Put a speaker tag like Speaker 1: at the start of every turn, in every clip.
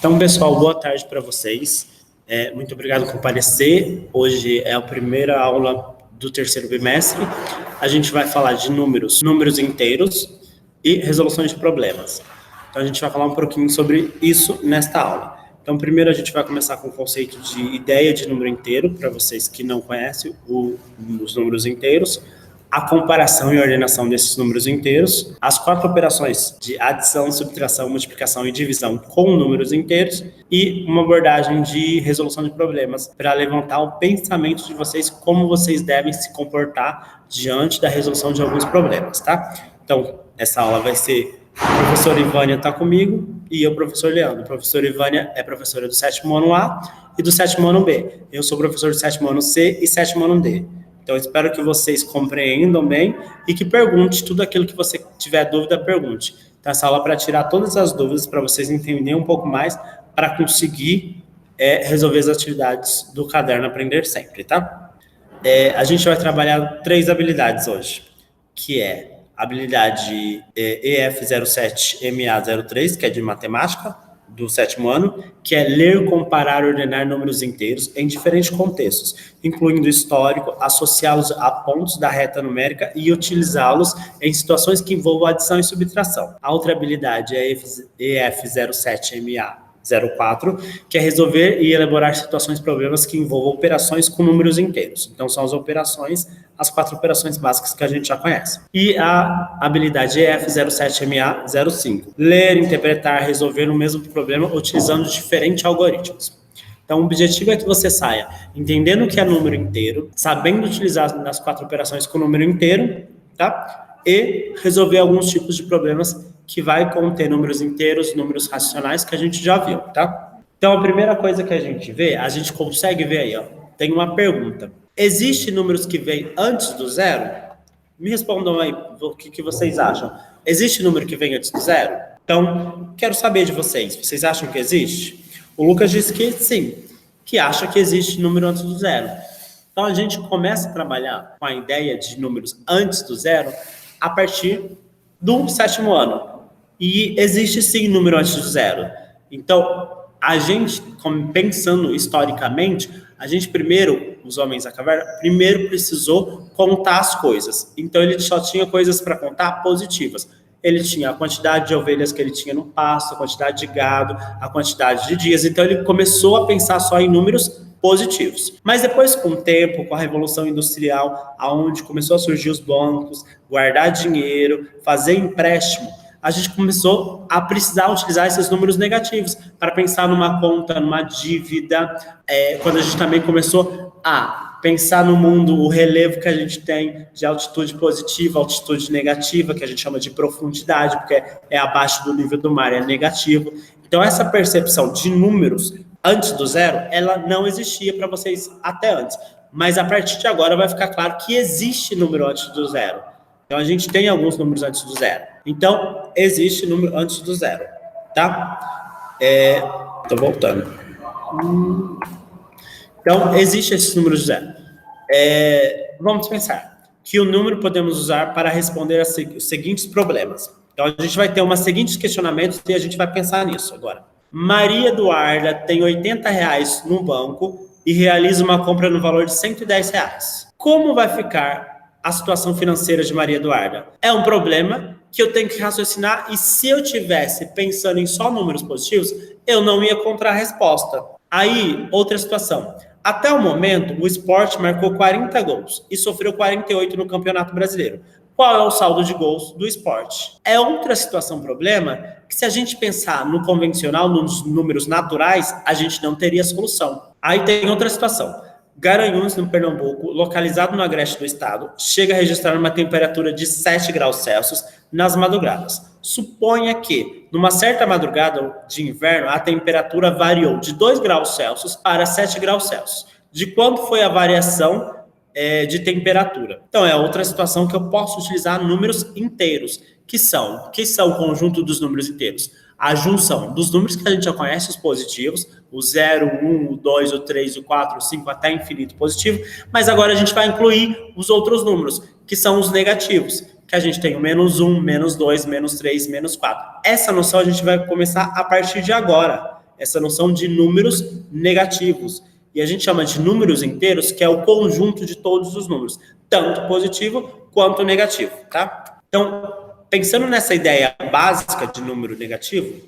Speaker 1: Então, pessoal, boa tarde para vocês. Muito obrigado por comparecer. Hoje é a primeira aula do terceiro bimestre. A gente vai falar de números inteiros e resoluções de problemas. Então, a gente vai falar um pouquinho sobre isso nesta aula. Então, primeiro a gente vai começar com o conceito de ideia de número inteiro, para vocês que não conhecem os números inteiros, a comparação e ordenação desses números inteiros, as 4 operações de adição, subtração, multiplicação e divisão com números inteiros e uma abordagem de resolução de problemas para levantar o pensamento de vocês, como vocês devem se comportar diante da resolução de alguns problemas, tá? Então, essa aula vai ser a professora Ivânia está comigo e eu, professor Leandro. A professora Ivânia é professora do 7º ano A e do 7º ano B. Eu sou professor do 7º ano C e 7º ano D. Então, espero que vocês compreendam bem e que pergunte tudo aquilo que você tiver dúvida, pergunte. Então, essa aula é para tirar todas as dúvidas, para vocês entenderem um pouco mais, para conseguir resolver as atividades do caderno Aprender Sempre, tá? A gente vai trabalhar 3 habilidades hoje, que é a habilidade EF07MA03, que é de matemática, do 7º ano, que é ler, comparar, ordenar números inteiros em diferentes contextos, incluindo histórico, associá-los a pontos da reta numérica e utilizá-los em situações que envolvam adição e subtração. A outra habilidade é EF07MA04, que é resolver e elaborar situações e problemas que envolvam operações com números inteiros. Então, são as 4 operações básicas que a gente já conhece. E a habilidade EF07MA05, ler, interpretar, resolver o mesmo problema utilizando diferentes algoritmos. Então, o objetivo é que você saia entendendo o que é número inteiro, sabendo utilizar as 4 operações com número inteiro, tá? E resolver alguns tipos de problemas que vai conter números inteiros, números racionais, que a gente já viu, tá? Então, a primeira coisa que a gente vê, a gente consegue ver aí, ó, tem uma pergunta. Existem números que vêm antes do zero? Me respondam aí o que vocês acham. Existe número que vem antes do zero? Então, quero saber de vocês. Vocês acham que existe? O Lucas disse que sim, que acha que existe número antes do zero. Então, a gente começa a trabalhar com a ideia de números antes do zero a partir do 7º ano. E existe sim número antes do zero. Então, a gente, pensando historicamente, a gente primeiro, os homens da caverna, primeiro precisou contar as coisas. Então, ele só tinha coisas para contar positivas. Ele tinha a quantidade de ovelhas que ele tinha no pasto, a quantidade de gado, a quantidade de dias. Então, ele começou a pensar só em números positivos. Mas depois, com o tempo, com a Revolução Industrial, aonde começou a surgir os bancos, guardar dinheiro, fazer empréstimo, a gente começou a precisar utilizar esses números negativos para pensar numa conta, numa dívida, quando a gente também começou a pensar no mundo, o relevo que a gente tem de altitude positiva, altitude negativa, que a gente chama de profundidade, porque é abaixo do nível do mar, é negativo. Então, essa percepção de números antes do zero, ela não existia para vocês até antes. Mas a partir de agora vai ficar claro que existe número antes do zero. Então, a gente tem alguns números antes do zero. Então, existe número antes do zero, tá? Tô voltando. Então, existe esses números de zero. Vamos pensar que o número podemos usar para responder os seguintes problemas. Então, a gente vai ter uns seguintes questionamentos e a gente vai pensar nisso agora. Maria Eduarda tem R$80 no banco e realiza uma compra no valor de R$110. Como vai ficar a situação financeira de Maria Eduarda? É um problema que eu tenho que raciocinar, e se eu tivesse pensando em só números positivos, eu não ia encontrar a resposta. Aí, outra situação. Até o momento, o Sport marcou 40 gols e sofreu 48 no Campeonato Brasileiro. Qual é o saldo de gols do Sport? É outra situação, problema, que se a gente pensar no convencional, nos números naturais, a gente não teria solução. Aí tem outra situação. Garanhuns, no Pernambuco, localizado no agreste do estado, chega a registrar uma temperatura de 7 graus Celsius nas madrugadas. Suponha que, numa certa madrugada de inverno, a temperatura variou de 2 graus Celsius para 7 graus Celsius. De quanto foi a variação de temperatura? Então, é outra situação que eu posso utilizar números inteiros, que são o conjunto dos números inteiros. A junção dos números que a gente já conhece, os positivos, o 0, o 1, o 2, o 3, o 4, o 5, até infinito positivo, mas agora a gente vai incluir os outros números, que são os negativos, que a gente tem o -1, -2, -3, -4. Essa noção a gente vai começar a partir de agora. essa noção de números negativos. E a gente chama de números inteiros, que é o conjunto de todos os números, tanto positivo quanto negativo, tá? Então, pensando nessa ideia básica de número negativo,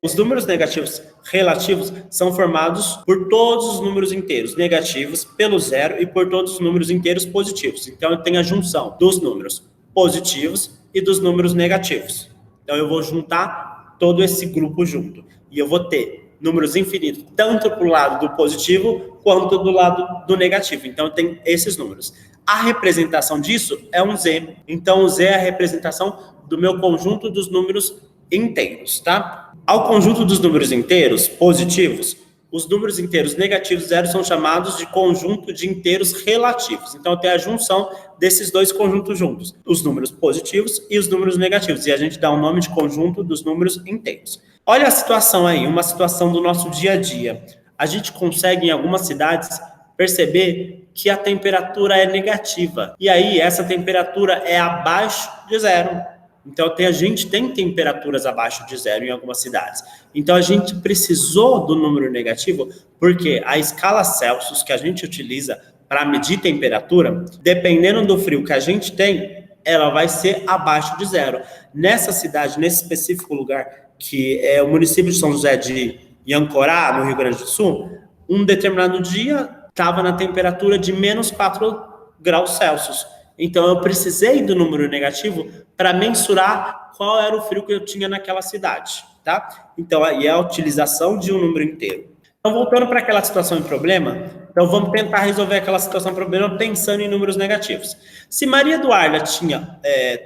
Speaker 1: os números negativos relativos são formados por todos os números inteiros negativos pelo zero e por todos os números inteiros positivos. Então, eu tenho a junção dos números positivos e dos números negativos. Então, eu vou juntar todo esse grupo junto. E eu vou ter números infinitos, tanto para o lado do positivo, quanto do lado do negativo. Então, eu tenho esses números. A representação disso é um Z. Então, o Z é a representação do meu conjunto dos números inteiros, tá? Ao conjunto dos números inteiros positivos, os números inteiros negativos zero são chamados de conjunto de inteiros relativos. Então, eu tenho a junção desses dois conjuntos juntos, os números positivos e os números negativos. E a gente dá o nome de conjunto dos números inteiros. Olha a situação aí, uma situação do nosso dia a dia. A gente consegue, em algumas cidades, perceber que a temperatura é negativa. E aí, essa temperatura é abaixo de zero. Então, a gente tem temperaturas abaixo de zero em algumas cidades. Então, a gente precisou do número negativo porque a escala Celsius que a gente utiliza para medir temperatura, dependendo do frio que a gente tem, ela vai ser abaixo de zero. Nessa cidade, nesse específico lugar, que é o município de São José de Inhamcorá, no Rio Grande do Sul, um determinado dia estava na temperatura de menos 4 graus Celsius. Então, eu precisei do número negativo para mensurar qual era o frio que eu tinha naquela cidade, tá? Então, aí é a utilização de um número inteiro. Então, voltando para aquela situação em problema, então vamos tentar resolver aquela situação em problema pensando em números negativos. Se Maria Eduarda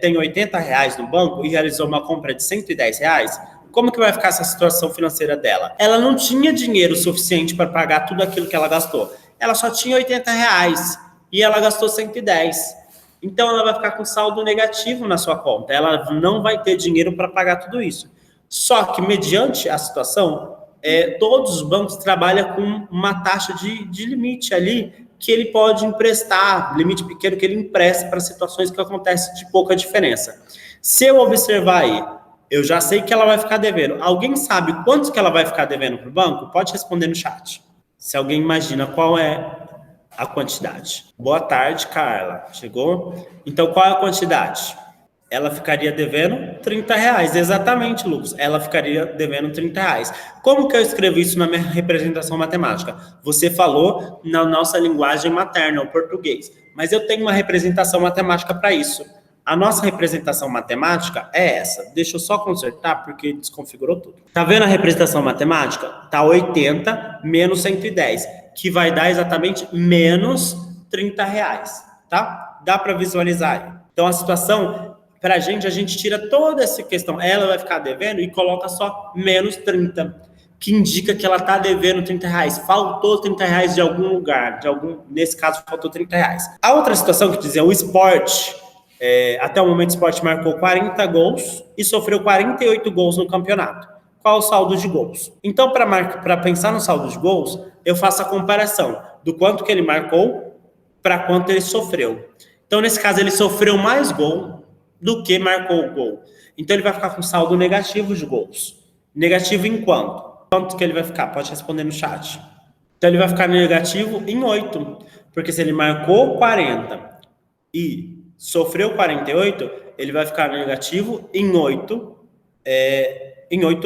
Speaker 1: tem R$80 no banco e realizou uma compra de R$110, como que vai ficar essa situação financeira dela? Ela não tinha dinheiro suficiente para pagar tudo aquilo que ela gastou. Ela só tinha R$80 e ela gastou 110. Então, ela vai ficar com saldo negativo na sua conta. Ela não vai ter dinheiro para pagar tudo isso. Só que, mediante a situação, todos os bancos trabalham com uma taxa de limite ali que ele pode emprestar, limite pequeno que ele empresta para situações que acontecem de pouca diferença. Se eu observar aí, eu já sei que ela vai ficar devendo. Alguém sabe quanto que ela vai ficar devendo para o banco? Pode responder no chat. Se alguém imagina qual é a quantidade. Boa tarde, Carla. Chegou? Então, qual é a quantidade? Ela ficaria devendo R$30. Exatamente, Lucas. Ela ficaria devendo R$30. Como que eu escrevo isso na minha representação matemática? Você falou na nossa linguagem materna, o português. Mas eu tenho uma representação matemática para isso. A nossa representação matemática é essa. Deixa eu só consertar, porque desconfigurou tudo. Tá vendo a representação matemática? Tá 80 menos 110, que vai dar exatamente menos R$30, tá? Dá para visualizar aí. Então, a situação, para a gente tira toda essa questão. Ela vai ficar devendo e coloca só menos 30, que indica que ela está devendo R$30. Faltou R$30 de algum lugar. Nesse caso, faltou R$30. A outra situação que dizia o esporte... até o momento o Sport marcou 40 gols e sofreu 48 gols no campeonato. Qual o saldo de gols? Então, para pensar no saldo de gols, eu faço a comparação do quanto que ele marcou para quanto ele sofreu. Então, nesse caso, ele sofreu mais gol do que marcou o gol. Então, ele vai ficar com saldo negativo de gols. Negativo em quanto? Quanto que ele vai ficar? Pode responder no chat. Então, ele vai ficar negativo em 8. Porque se ele marcou 40 e sofreu 48, ele vai ficar negativo em 8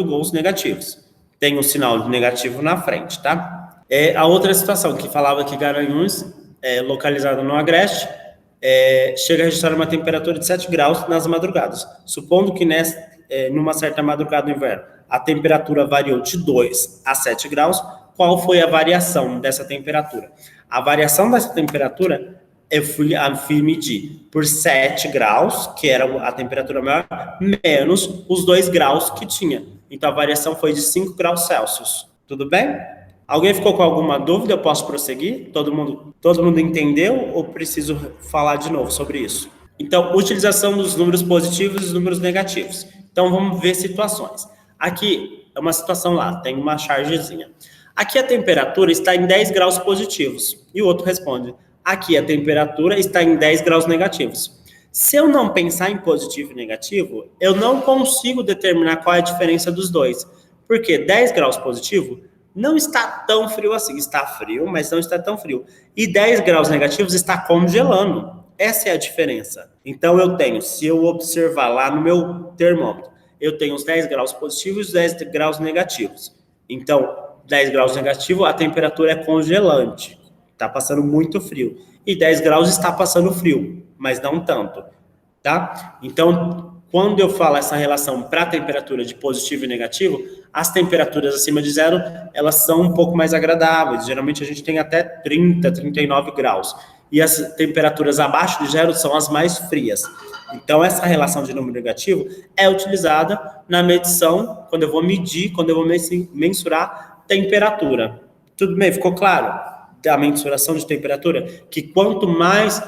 Speaker 1: gols negativos. Tem um sinal de negativo na frente, tá? A outra situação que falava que Garanhuns, localizado no Agreste, chega a registrar uma temperatura de 7 graus nas madrugadas. Supondo que numa certa madrugada do inverno, a temperatura variou de 2 a 7 graus, qual foi a variação dessa temperatura? A variação dessa temperatura eu fui medir por 7 graus, que era a temperatura maior, menos os 2 graus que tinha. Então, a variação foi de 5 graus Celsius. Tudo bem? Alguém ficou com alguma dúvida? Eu posso prosseguir? Todo mundo entendeu ou preciso falar de novo sobre isso? Então, utilização dos números positivos e dos números negativos. Então, vamos ver situações. Aqui é uma situação lá, tem uma chargezinha. Aqui a temperatura está em 10 graus positivos. E o outro responde... Aqui a temperatura está em 10 graus negativos. Se eu não pensar em positivo e negativo, eu não consigo determinar qual é a diferença dos dois. Porque 10 graus positivo não está tão frio assim. Está frio, mas não está tão frio. E 10 graus negativos está congelando. Essa é a diferença. Então, eu tenho, se eu observar lá no meu termômetro, eu tenho os 10 graus positivos e os 10 graus negativos. Então, 10 graus negativo, a temperatura é congelante. Está passando muito frio. E 10 graus está passando frio, mas não tanto. Tá? Então, quando eu falo essa relação para a temperatura de positivo e negativo, as temperaturas acima de zero, elas são um pouco mais agradáveis. Geralmente a gente tem até 30, 39 graus. E as temperaturas abaixo de zero são as mais frias. Então, essa relação de número negativo é utilizada na medição, quando eu vou medir, quando eu vou mensurar temperatura. Tudo bem? Ficou claro? A mensuração de temperatura, que quanto mais,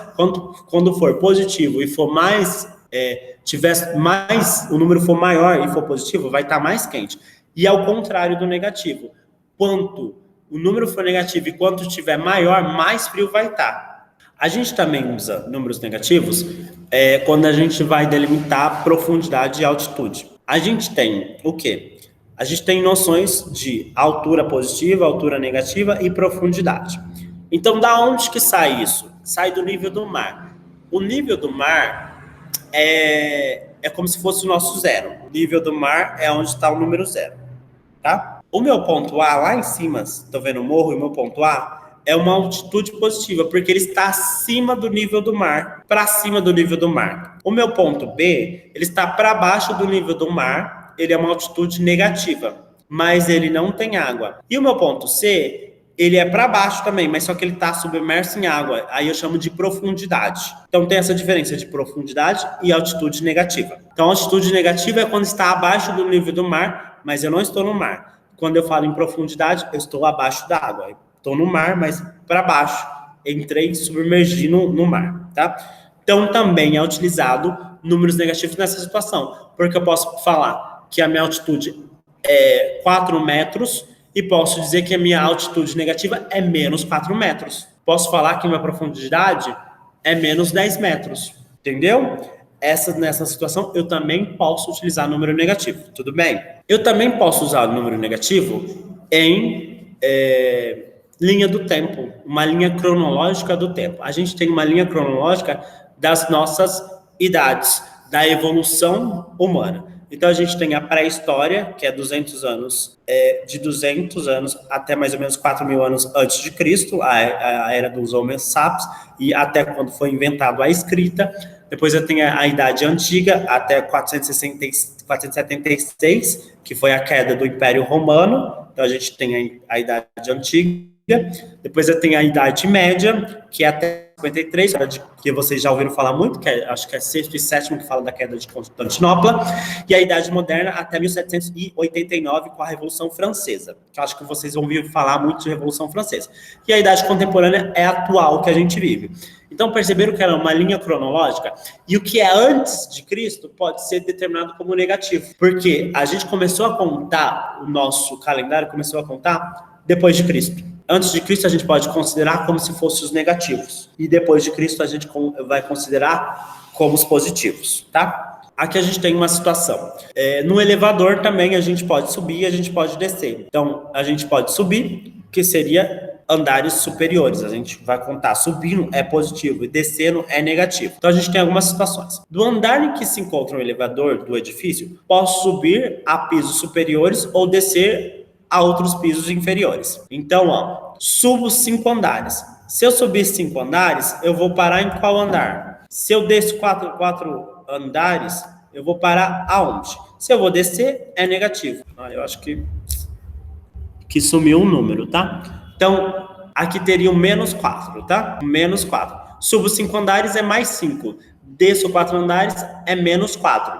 Speaker 1: quando for positivo e for mais, tiver mais, o número for maior e for positivo, vai estar mais quente. E ao contrário do negativo, quanto o número for negativo e quanto estiver maior, mais frio vai estar. A gente também usa números negativos quando a gente vai delimitar profundidade e altitude. A gente tem o quê? A gente tem noções de altura positiva, altura negativa e profundidade. Então, da onde que sai isso? Sai do nível do mar. O nível do mar é como se fosse o nosso zero. O nível do mar é onde está o número zero, tá? O meu ponto A, lá em cima, estou vendo o morro, e o meu ponto A é uma altitude positiva, porque ele está acima do nível do mar, para cima do nível do mar. O meu ponto B, ele está para baixo do nível do mar, ele é uma altitude negativa, mas ele não tem água. E o meu ponto C, ele é para baixo também, mas só que ele está submerso em água. Aí eu chamo de profundidade. Então tem essa diferença de profundidade e altitude negativa. Então a altitude negativa é quando está abaixo do nível do mar, mas eu não estou no mar. Quando eu falo em profundidade, eu estou abaixo da água. Estou no mar, mas para baixo. Entrei, submergi no mar, tá? Então também é utilizado números negativos nessa situação, porque eu posso falar que a minha altitude é 4 metros e posso dizer que a minha altitude negativa é menos 4 metros. Posso falar que a minha profundidade é menos 10 metros, entendeu? Nessa situação, eu também posso utilizar número negativo, tudo bem? Eu também posso usar o número negativo em linha do tempo, uma linha cronológica do tempo. A gente tem uma linha cronológica das nossas idades, da evolução humana. Então, a gente tem a pré-história, que é 200 anos, de 200 anos até mais ou menos 4.000 anos antes de Cristo, a era dos Homo sapiens, e até quando foi inventada a escrita. Depois eu tenho a Idade Antiga, até 476, que foi a queda do Império Romano. Então, a gente tem a Idade Antiga. Depois eu tenho a Idade Média, que é até 53, que vocês já ouviram falar muito, que acho que é sexto e sétimo, que fala da queda de Constantinopla, e a Idade Moderna até 1789, com a Revolução Francesa, que acho que vocês vão ouvir falar muito de Revolução Francesa. E a Idade Contemporânea é a atual que a gente vive. Então, perceberam que era uma linha cronológica, e o que é antes de Cristo pode ser determinado como negativo, porque a gente começou a contar, o nosso calendário começou a contar depois de Cristo. Antes de Cristo, a gente pode considerar como se fossem os negativos. E depois de Cristo, a gente vai considerar como os positivos, tá? Aqui a gente tem uma situação. No elevador também a gente pode subir e a gente pode descer. Então, a gente pode subir, que seria andares superiores. A gente vai contar subindo é positivo e descendo é negativo. Então, a gente tem algumas situações. Do andar em que se encontra o elevador do edifício, posso subir a pisos superiores ou descer a outros pisos inferiores. Então, subo 5 andares. Se eu subir 5 andares, eu vou parar em qual andar? Se eu desço 4 andares, eu vou parar aonde? Se eu vou descer, é negativo. Eu acho que sumiu um número, tá? Então, aqui teria o menos 4, tá? Menos 4. Subo 5 andares é mais 5. Desço 4 andares é menos 4.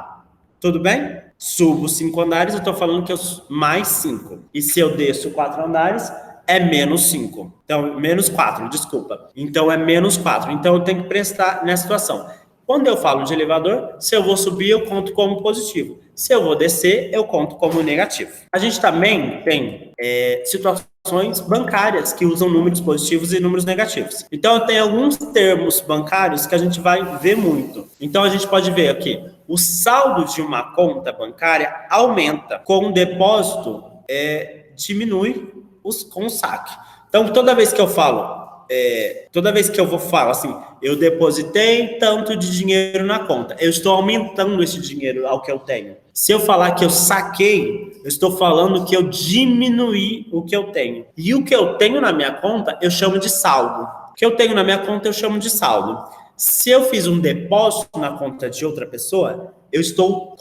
Speaker 1: Tudo bem? Subo 5 andares, eu estou falando que eu mais 5. E se eu desço 4 andares, é menos 5. Então, menos 4, desculpa. Então, é menos 4. Então, eu tenho que prestar nessa situação. Quando eu falo de elevador, se eu vou subir, eu conto como positivo. Se eu vou descer, eu conto como negativo. A gente também tem situações bancárias que usam números positivos e números negativos. Então, tem alguns termos bancários que a gente vai ver muito. Então, a gente pode ver aqui, o saldo de uma conta bancária aumenta com o depósito diminui com o saque. Então, toda vez que eu vou falar assim, eu depositei tanto de dinheiro na conta, eu estou aumentando esse dinheiro ao que eu tenho. Se eu falar que eu saquei, eu estou falando que eu diminuí o que eu tenho. E o que eu tenho na minha conta, eu chamo de saldo. O que eu tenho na minha conta, eu chamo de saldo. Se eu fiz um depósito na conta de outra pessoa, eu estou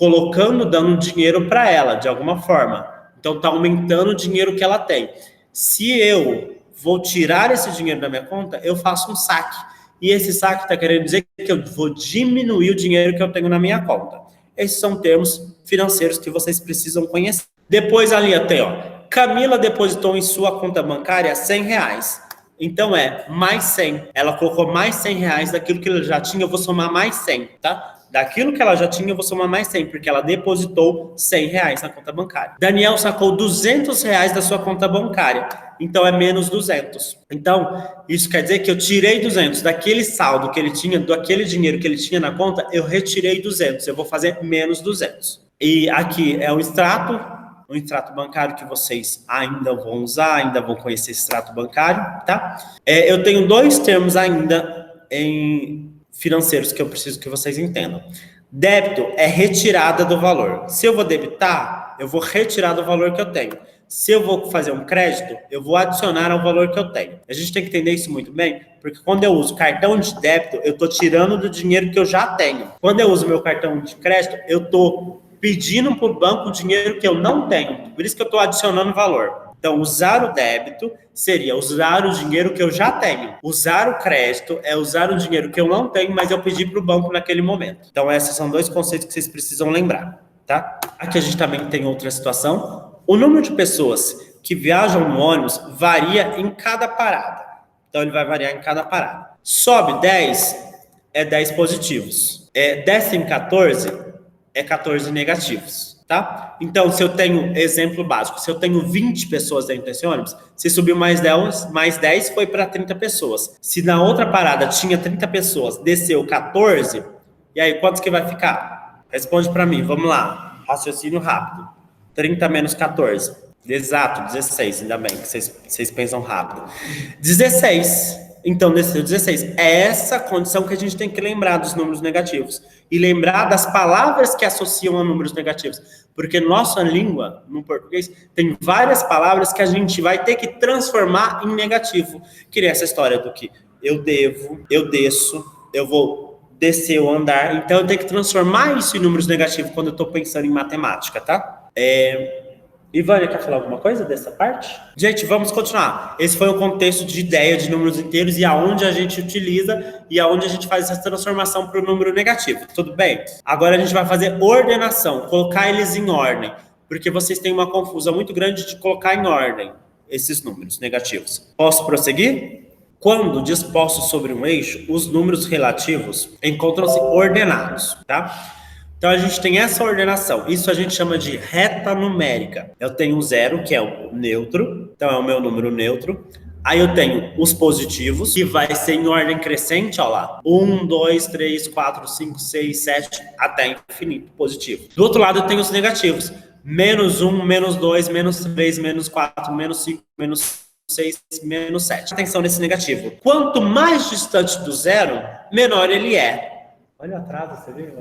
Speaker 1: dando dinheiro para ela, de alguma forma. Então, está aumentando o dinheiro que ela tem. Se eu vou tirar esse dinheiro da minha conta, eu faço um saque. E esse saque está querendo dizer que eu vou diminuir o dinheiro que eu tenho na minha conta. Esses são termos financeiros que vocês precisam conhecer. Depois ali até, Camila depositou em sua conta bancária R$100. Então mais 100. Ela colocou mais R$100 daquilo que ela já tinha, eu vou somar mais 100, tá? Daquilo que ela já tinha, eu vou somar mais 100, porque ela depositou R$100 na conta bancária. Daniel sacou R$200 da sua conta bancária, então é menos 200. Então, isso quer dizer que eu tirei 200 daquele saldo que ele tinha, daquele dinheiro que ele tinha na conta, eu retirei 200, eu vou fazer menos 200. E aqui é o extrato bancário que vocês ainda vão usar, ainda vão conhecer esse extrato bancário, tá? Eu tenho 2 termos ainda em financeiros que eu preciso que vocês entendam. Débito é retirada do valor. Se eu vou debitar, eu vou retirar do valor que eu tenho. Se eu vou fazer um crédito, eu vou adicionar ao valor que eu tenho. A gente tem que entender isso muito bem, porque quando eu uso cartão de débito, eu estou tirando do dinheiro que eu já tenho. Quando eu uso meu cartão de crédito, eu estou pedindo para o banco o dinheiro que eu não tenho. Por isso que eu estou adicionando valor. Então, usar o débito seria usar o dinheiro que eu já tenho. Usar o crédito é usar o dinheiro que eu não tenho, mas eu pedi para o banco naquele momento. Então, esses são 2 conceitos que vocês precisam lembrar, tá? Aqui a gente também tem outra situação. O número de pessoas que viajam no ônibus varia em cada parada. Então, ele vai variar em cada parada. Sobe 10, é 10 positivos. Desce em 14, é 14 negativos. Tá? Então, se eu tenho, exemplo básico, se eu tenho 20 pessoas dentro desse ônibus, se subiu mais 10 foi para 30 pessoas. Se na outra parada tinha 30 pessoas, desceu 14, e aí quantos que vai ficar? Responde para mim, vamos lá. Raciocínio rápido. 30 menos 14. Exato, 16, ainda bem que vocês pensam rápido. 16. Então, desceu 16. É essa condição que a gente tem que lembrar dos números negativos. E lembrar das palavras que associam a números negativos. Porque nossa língua, no português, tem várias palavras que a gente vai ter que transformar em negativo. Que nem essa história do que eu devo, eu desço, eu vou descer ou andar. Então, eu tenho que transformar isso em números negativos quando eu estou pensando em matemática, tá? Ivânia, quer falar alguma coisa dessa parte? Gente, vamos continuar. Esse foi o contexto de ideia de números inteiros e aonde a gente utiliza e aonde a gente faz essa transformação para o número negativo. Tudo bem? Agora a gente vai fazer ordenação, colocar eles em ordem, porque vocês têm uma confusão muito grande de colocar em ordem esses números negativos. Posso prosseguir? Quando dispostos sobre um eixo, os números relativos encontram-se ordenados, tá? Então, a gente tem essa ordenação. Isso a gente chama de reta numérica. Eu tenho o 0, que é o neutro. Então, é o meu número neutro. Aí eu tenho os positivos, que vai ser em ordem crescente, ó lá. 1, 2, 3, 4, 5, 6, 7, até infinito positivo. Do outro lado, eu tenho os negativos. Menos 1, menos 2, menos 3, menos 4, menos 5, menos 6, menos 7. Atenção nesse negativo. Quanto mais distante do 0, menor ele é. Olha o atraso, você viu?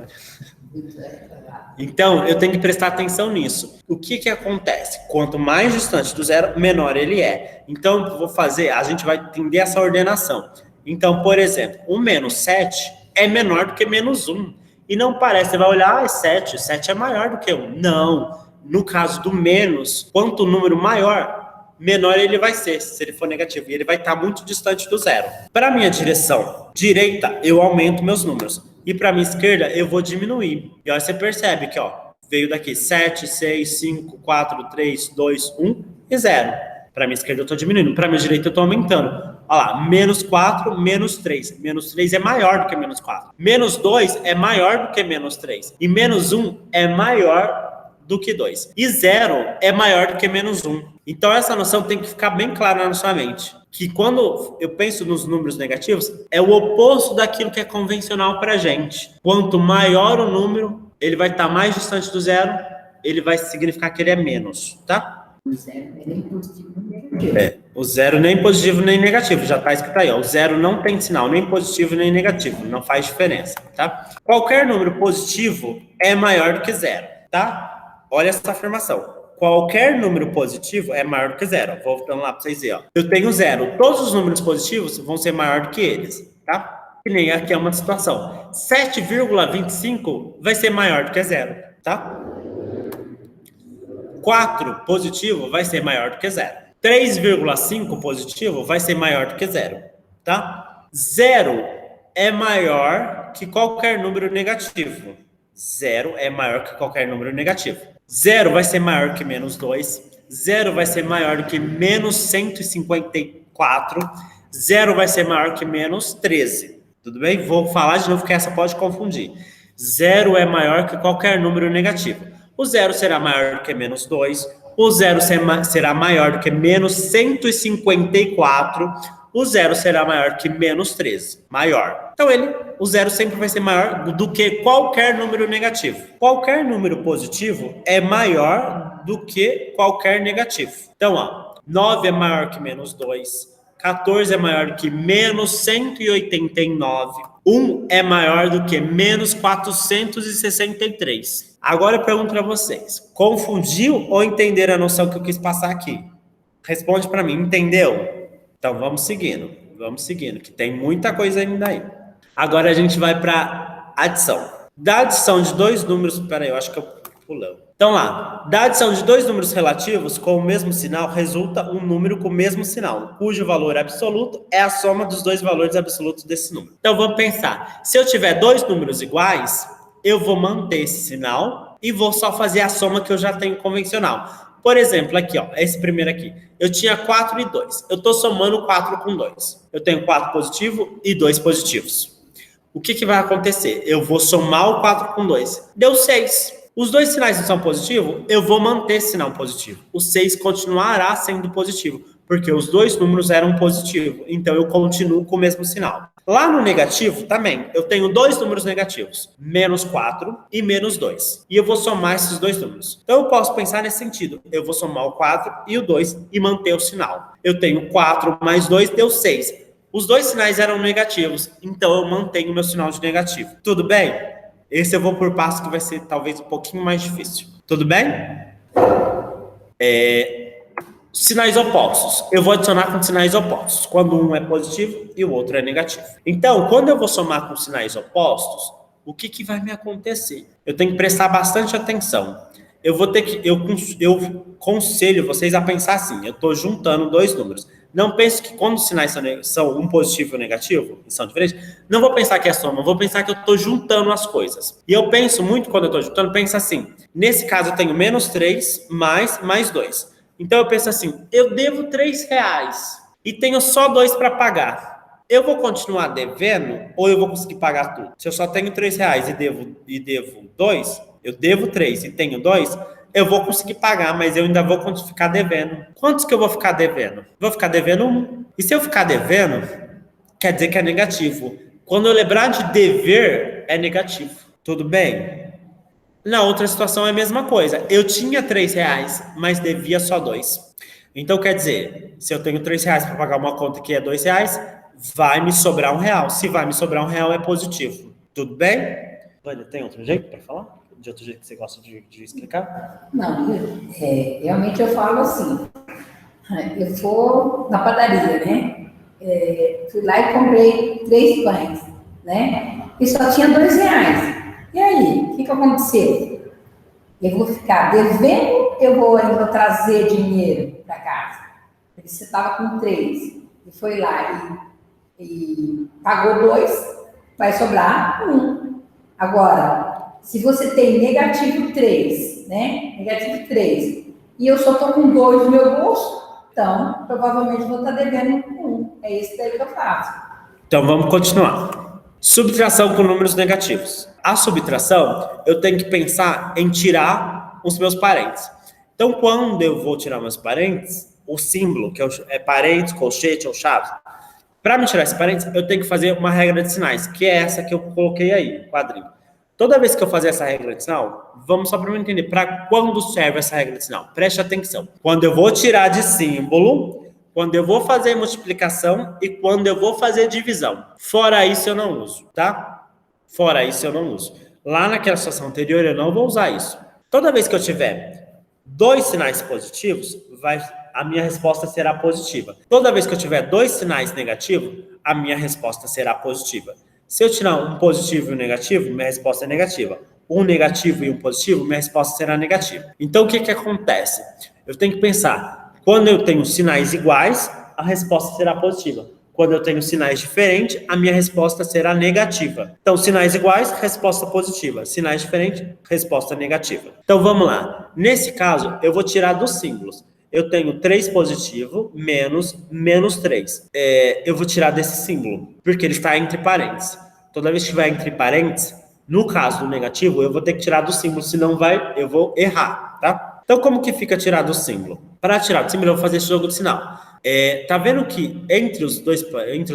Speaker 1: Então, eu tenho que prestar atenção nisso. O que acontece? Quanto mais distante do 0, menor ele é. Então, eu vou fazer, a gente vai entender essa ordenação. Então, por exemplo, o menos 7 é menor do que menos 1. E não parece, você vai olhar, é 7, 7 é maior do que 1. Não. No caso do menos, quanto o número maior, menor ele vai ser, se ele for negativo. E ele vai estar muito distante do 0. Para a minha direção direita, eu aumento meus números. E para a minha esquerda, eu vou diminuir. E aí você percebe que, veio daqui 7, 6, 5, 4, 3, 2, 1 e 0. Para a minha esquerda eu estou diminuindo. Para a minha direita eu estou aumentando. Olha lá, menos 4, menos 3. Menos 3 é maior do que menos 4. Menos 2 é maior do que menos 3. E menos 1 é maior do que 2. E 0 é maior do que menos 1. Então essa noção tem que ficar bem clara na sua mente. Que quando eu penso nos números negativos, é o oposto daquilo que é convencional para a gente. Quanto maior o número, ele vai estar mais distante do 0, ele vai significar que ele é menos, tá?
Speaker 2: O zero é nem positivo nem negativo.
Speaker 1: O zero nem positivo nem negativo, já está escrito aí, ó. O zero não tem sinal nem positivo nem negativo, não faz diferença, tá? Qualquer número positivo é maior do que zero, tá? Olha essa afirmação. Qualquer número positivo é maior do que zero. Vou voltando lá para vocês verem, ó. Eu tenho zero, todos os números positivos vão ser maior do que eles, tá? Que nem aqui é uma situação. 7,25 vai ser maior do que zero, tá? 4 positivo vai ser maior do que zero. 3,5 positivo vai ser maior do que zero, tá? Zero é maior que qualquer número negativo. Zero é maior que qualquer número negativo. Zero vai ser maior que menos 2. Zero vai ser maior do que menos 154. Zero vai ser maior que menos 13. Tudo bem? Vou falar de novo que essa pode confundir. Zero é maior que qualquer número negativo. O zero será maior do que menos 2. O zero será maior do que menos 154. O zero será maior que menos 13. Maior. Então, o zero sempre vai ser maior do que qualquer número negativo. Qualquer número positivo é maior do que qualquer negativo. Então, ó, 9 é maior que menos 2. 14 é maior do que menos 189. 1 é maior do que menos 463. Agora eu pergunto para vocês, confundiu ou entenderam a noção que eu quis passar aqui? Responde para mim, entendeu? Então vamos seguindo, que tem muita coisa ainda aí. Agora a gente vai para adição. Da adição de dois números, peraí, eu acho que eu pulei. Então lá, da adição de dois números relativos com o mesmo sinal, resulta um número com o mesmo sinal, cujo valor absoluto é a soma dos dois valores absolutos desse número. Então vamos pensar, se eu tiver dois números iguais, eu vou manter esse sinal e vou só fazer a soma que eu já tenho convencional. Por exemplo, aqui, ó, esse primeiro aqui. Eu tinha 4 e 2. Eu estou somando 4 com 2. Eu tenho 4 positivo e 2 positivos. O que vai acontecer? Eu vou somar o 4 com 2. Deu 6. Os dois sinais não são positivos, eu vou manter esse sinal positivo. O 6 continuará sendo positivo, porque os dois números eram positivos. Então, eu continuo com o mesmo sinal. Lá no negativo, também, eu tenho dois números negativos, menos 4 e menos 2. E eu vou somar esses dois números. Então, eu posso pensar nesse sentido. Eu vou somar o 4 e o 2 e manter o sinal. Eu tenho 4 mais 2, deu 6. Os dois sinais eram negativos, então eu mantenho o meu sinal de negativo. Tudo bem? Esse eu vou por passo que vai ser talvez um pouquinho mais difícil. Tudo bem? Sinais opostos. Eu vou adicionar com sinais opostos, quando um é positivo e o outro é negativo. Então, quando eu vou somar com sinais opostos, o que vai me acontecer? Eu tenho que prestar bastante atenção. Eu conselho vocês a pensar assim, eu estou juntando dois números. Não pense que quando os sinais são um positivo e um negativo, e são diferentes, não vou pensar que é soma, vou pensar que eu estou juntando as coisas. E eu penso muito, quando eu estou juntando, penso assim, nesse caso eu tenho menos 3 mais 2. Então eu penso assim, eu devo R$3 e tenho só 2 para pagar. Eu vou continuar devendo ou eu vou conseguir pagar tudo? Se eu só tenho R$3 e devo 2, eu devo 3 e tenho 2, eu vou conseguir pagar, mas eu ainda vou ficar devendo. Quantos que eu vou ficar devendo? Vou ficar devendo 1. E se eu ficar devendo, quer dizer que é negativo. Quando eu lembrar de dever, é negativo. Tudo bem? Na outra situação é a mesma coisa. Eu tinha R$3, mas devia só 2. Então, quer dizer, se eu tenho R$3 para pagar uma conta que é R$2, vai me sobrar R$1. Se vai me sobrar R$1, é positivo. Tudo bem? Vânia, tem outro jeito para falar? De outro jeito que você gosta de explicar?
Speaker 2: Não, realmente eu falo assim. Eu vou na padaria, né? Fui lá e comprei 3 pães, né? E só tinha R$2. E aí, o que aconteceu? Eu vou ficar devendo, eu vou trazer dinheiro para casa. Porque você estava com 3 e foi lá e pagou 2, vai sobrar 1. Agora, se você tem negativo 3, né? Negativo 3, e eu só estou com 2 no meu bolso, então, provavelmente vou estar devendo 1. É isso daí que eu faço.
Speaker 1: Então, vamos continuar. Subtração com números negativos. A subtração, eu tenho que pensar em tirar os meus parentes. Então, quando eu vou tirar meus parentes, o símbolo, que é parentes, colchete ou chave, para me tirar esses parentes, eu tenho que fazer uma regra de sinais, que é essa que eu coloquei aí, quadrinho. Toda vez que eu fazer essa regra de sinal, vamos só para eu entender para quando serve essa regra de sinal. Preste atenção. Quando eu vou tirar de símbolo, quando eu vou fazer multiplicação e quando eu vou fazer divisão. Fora isso eu não uso, tá? Fora isso eu não uso. Lá naquela situação anterior eu não vou usar isso. Toda vez que eu tiver 2 sinais positivos, a minha resposta será positiva. Toda vez que eu tiver 2 sinais negativos, a minha resposta será positiva. Se eu tirar um positivo e um negativo, minha resposta é negativa. Um negativo e um positivo, minha resposta será negativa. Então, o que acontece? Eu tenho que pensar, quando eu tenho sinais iguais, a resposta será positiva. Quando eu tenho sinais diferentes, a minha resposta será negativa. Então, sinais iguais, resposta positiva. Sinais diferentes, resposta negativa. Então, vamos lá. Nesse caso, eu vou tirar dos símbolos. Eu tenho 3 positivo, menos 3. Eu vou tirar desse símbolo, porque ele está entre parênteses. Toda vez que estiver entre parênteses, no caso do negativo, eu vou ter que tirar do símbolo, senão eu vou errar, tá? Então, como que fica tirar do símbolo? Para tirar do símbolo, eu vou fazer esse jogo de sinal. Tá vendo que entre os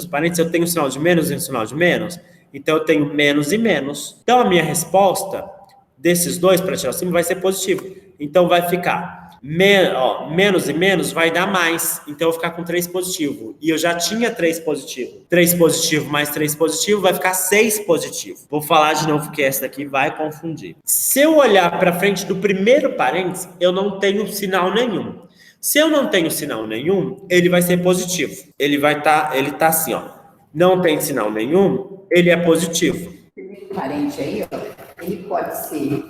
Speaker 1: parênteses, eu tenho um sinal de menos e um sinal de menos? Então, eu tenho menos e menos. Então, a minha resposta desses dois para tirar o símbolo vai ser positivo. Então, vai ficar... menos e menos vai dar mais, então eu vou ficar com 3 positivo, e eu já tinha 3 positivo, 3 positivo mais 3 positivo vai ficar 6 positivo. Vou falar de novo que essa daqui vai confundir. Se eu olhar para frente do primeiro parênteses, eu não tenho sinal nenhum. Se eu não tenho sinal nenhum, ele vai ser positivo, ele tá assim, ó, não tem sinal nenhum, ele é positivo.
Speaker 2: O primeiro parente aí, ó, ele pode ser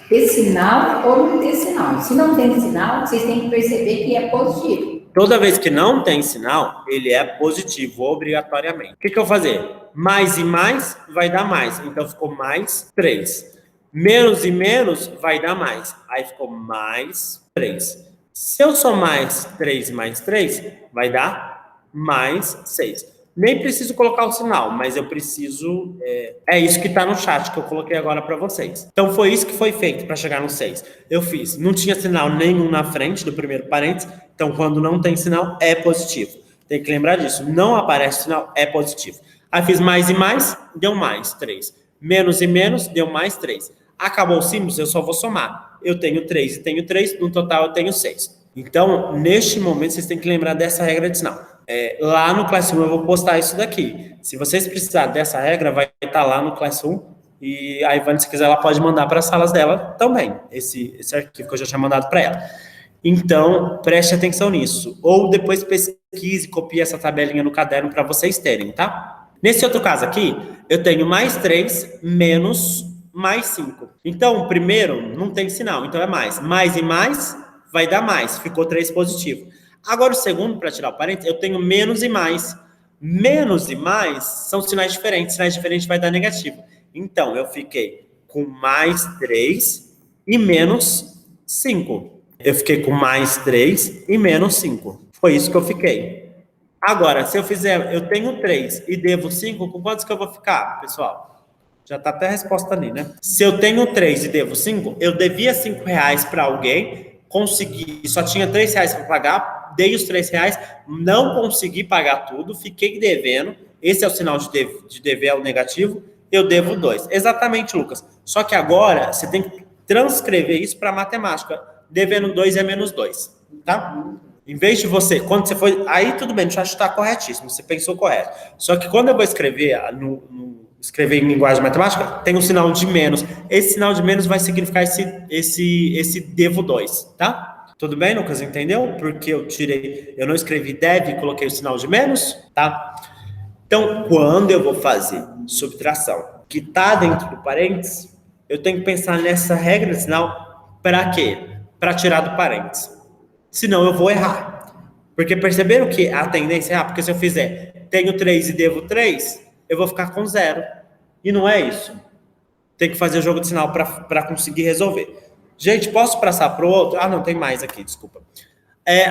Speaker 2: ter sinal ou não ter sinal. Se não tem sinal, vocês têm que perceber que é positivo.
Speaker 1: Toda vez que não tem sinal, ele é positivo, obrigatoriamente. O que eu vou fazer? Mais e mais vai dar mais. Então, ficou mais 3. Menos e menos vai dar mais. Aí, ficou mais 3. Se eu somar 3 mais 3, vai dar mais 6. Nem preciso colocar o sinal, mas eu preciso... É isso que está no chat que eu coloquei agora para vocês. Então, foi isso que foi feito para chegar no 6. Eu fiz, não tinha sinal nenhum na frente do primeiro parênteses, então, quando não tem sinal, é positivo. Tem que lembrar disso. Não aparece sinal, é positivo. Aí, fiz mais e mais, deu mais 3. Menos e menos, deu mais 3. Acabou o símbolo, eu só vou somar. Eu tenho 3 e tenho 3, no total eu tenho 6. Então, neste momento, vocês têm que lembrar dessa regra de sinal. Lá no Classroom eu vou postar isso daqui. Se vocês precisarem dessa regra, vai estar lá no Classroom. E a Ivane, se quiser, ela pode mandar para as salas dela também. Esse arquivo que eu já tinha mandado para ela. Então, preste atenção nisso. Ou depois pesquise, copie essa tabelinha no caderno para vocês terem, tá? Nesse outro caso aqui, eu tenho mais 3 menos mais 5. Então, o primeiro não tem sinal, então é mais. Mais e mais vai dar mais. Ficou 3 positivo. Agora, o segundo, para tirar o parênteses, eu tenho menos e mais. Menos e mais são sinais diferentes. Sinais diferentes vai dar negativo. Então, eu fiquei com mais 3 e menos 5. Eu fiquei com mais 3 e menos 5. Foi isso que eu fiquei. Agora, se eu fizer, eu tenho 3 e devo 5, com quantos que eu vou ficar, pessoal? Já está até a resposta ali, né? Se eu tenho 3 e devo 5, eu devia R$5 para alguém, consegui, só tinha R$3 para pagar, dei os R$3, não consegui pagar tudo, fiquei devendo. Esse é o sinal de dever, é o negativo. Eu devo 2. Exatamente, Lucas. Só que agora você tem que transcrever isso para matemática. Devendo 2 é menos 2, tá? Em vez de você, quando você for... Aí tudo bem, o chat está corretíssimo, você pensou correto. Só que quando eu vou escrever, escrever em linguagem matemática, tem um sinal de menos. Esse sinal de menos vai significar esse devo 2, tá? Tudo bem, Lucas? Entendeu? Porque eu não escrevi deve e coloquei o sinal de menos, tá? Então, quando eu vou fazer subtração que está dentro do parênteses, eu tenho que pensar nessa regra de sinal para quê? Para tirar do parênteses. Senão eu vou errar. Porque perceberam que a tendência é errar? Porque se eu fizer tenho 3 e devo 3, eu vou ficar com 0. E não é isso. Tem que fazer o jogo de sinal para conseguir resolver. Gente, posso passar para o outro? Ah, não, tem mais aqui, desculpa.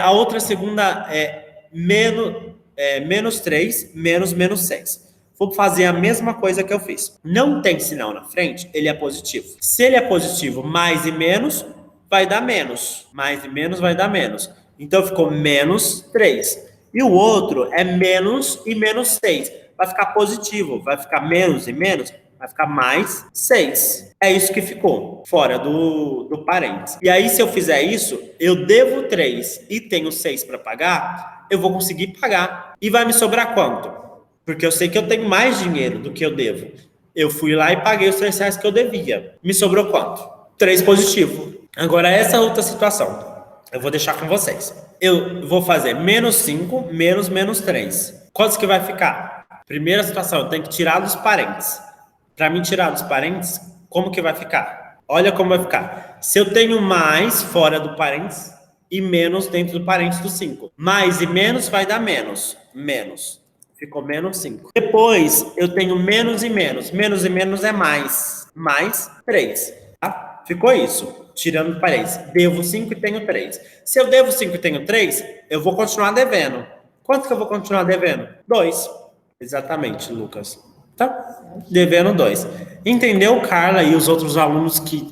Speaker 1: A outra segunda é menos 3, menos 6. Vou fazer a mesma coisa que eu fiz. Não tem sinal na frente, ele é positivo. Se ele é positivo, mais e menos, vai dar menos. Mais e menos vai dar menos. Então, ficou menos 3. E o outro é menos e menos 6. Vai ficar positivo. Vai ficar menos e menos, Vai ficar mais 6. É isso que ficou, fora do parênteses. E aí, se eu fizer isso, eu devo 3 e tenho 6 para pagar, eu vou conseguir pagar. E vai me sobrar quanto? Porque eu sei que eu tenho mais dinheiro do que eu devo. Eu fui lá e paguei os 3 reais que eu devia. Me sobrou quanto? 3 positivo. Agora, essa outra situação, eu vou deixar com vocês. Eu vou fazer menos 5, menos 3. Quantos que vai ficar? Primeira situação, eu tenho que tirar dos parênteses. Para mim tirar dos parênteses, como que vai ficar? Olha como vai ficar. Se eu tenho mais fora do parênteses e menos dentro do parênteses do 5. Mais e menos vai dar menos. Menos. Ficou menos 5. Depois, eu tenho menos e menos. Menos e menos é mais. Mais 3. Tá? Ficou isso. Tirando do parênteses. Devo 5 e tenho 3. Se eu devo 5 e tenho 3, eu vou continuar devendo. Quanto que eu vou continuar devendo? 2. Exatamente, Lucas. Tá? Devendo 2. Entendeu, Carla, e os outros alunos que